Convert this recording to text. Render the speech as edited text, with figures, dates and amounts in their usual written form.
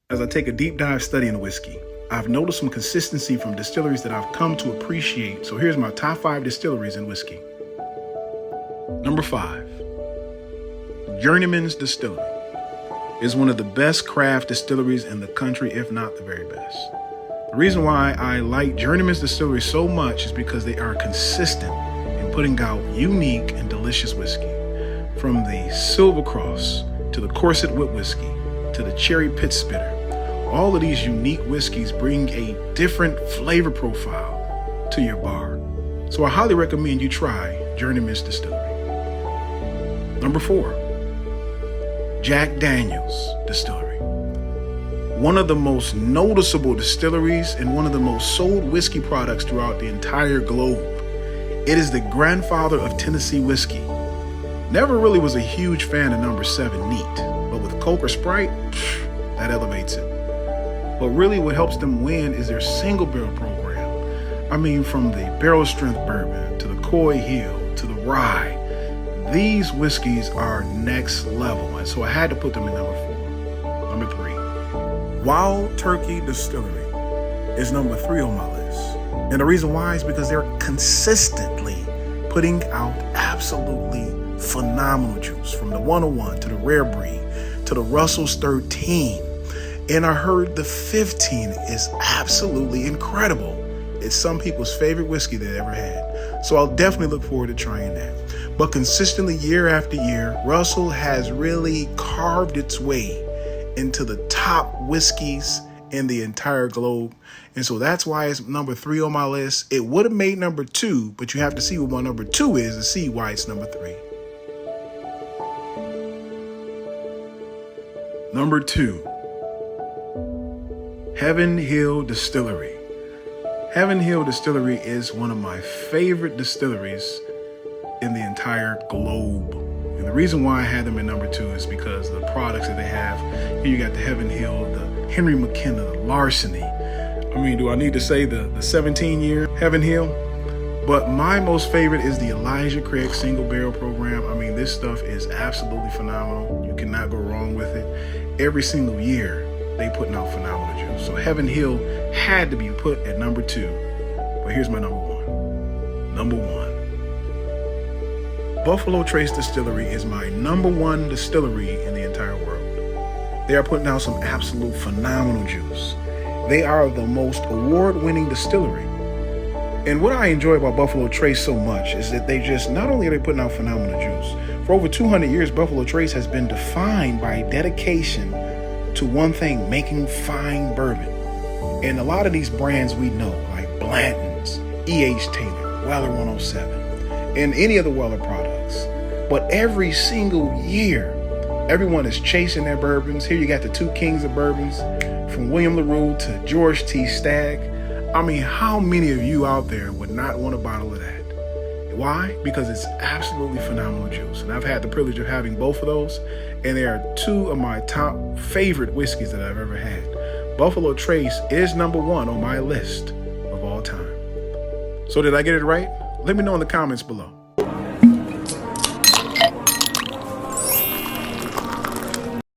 As I take a deep dive studying whiskey, I've noticed some consistency from distilleries that I've come to appreciate. So here's my top 5 distilleries in whiskey. Number 5, Journeymans Distillery is one of the best craft distilleries in the country, if not the very best. The reason why I like Journeymans Distillery so much is because they are consistent in putting out unique and delicious whiskey. From the Silver Cross to the Corset Whip whiskey to the Cherry Pit Spitter, all of these unique whiskeys bring a different flavor profile to your bar. So I highly recommend you try Journeymans Distillery. Number 4, Jack Daniel's Distillery. One of the most noticeable distilleries and one of the most sold whiskey products throughout the entire globe. It is the grandfather of Tennessee whiskey. Never really was a huge fan of number 7 neat, but with Coke or Sprite, that elevates it. But really what helps them win is their single barrel program. I mean, from the barrel strength bourbon to the Coy Hill to the rye, these whiskeys are next level. And so I had to put them in number 4. Number 3, Wild Turkey Distillery is number 3 on my list. And the reason why is because they're consistently putting out absolutely phenomenal juice, from the 101 to the Rare Breed to the Russell's 13. And I heard the 15 is absolutely incredible. It's some people's favorite whiskey they've ever had. So I'll definitely look forward to trying that. But consistently, year after year, Russell has really carved its way into the top whiskeys in the entire globe. And so that's why it's number 3 on my list. It would have made number 2, but you have to see what my number 2 is to see why it's number 3. Number 2, Heaven Hill Distillery. Heaven Hill Distillery is one of my favorite distilleries in the entire globe. And the reason why I had them in number 2 is because of the products that they have. Here you got the Heaven Hill, the Henry McKenna, the Larceny. I mean, do I need to say the 17-year Heaven Hill? But my most favorite is the Elijah Craig single barrel program. I mean, this stuff is absolutely phenomenal. You cannot go wrong with it. Every single year, they putting out phenomenal juice. So Heaven Hill had to be put at number 2. But here's my number 1. Number 1, Buffalo Trace Distillery is my number 1 distillery in the entire world. They are putting out some absolute phenomenal juice. They are the most award-winning distillery. And what I enjoy about Buffalo Trace so much is that they just, not only are they putting out phenomenal juice, for over 200 years, Buffalo Trace has been defined by dedication to one thing: making fine bourbon. And a lot of these brands we know, like Blanton's, E.H. Taylor, Weller 107, and any of the Weller products. But every single year, everyone is chasing their bourbons. Here you got the 2 kings of bourbons, from William LaRue to George T. Stagg. I mean, how many of you out there would not want a bottle of that? Why? Because it's absolutely phenomenal juice. And I've had the privilege of having both of those. And they are 2 of my top favorite whiskeys that I've ever had. Buffalo Trace is number 1 on my list of all time. So did I get it right? Let me know in the comments below.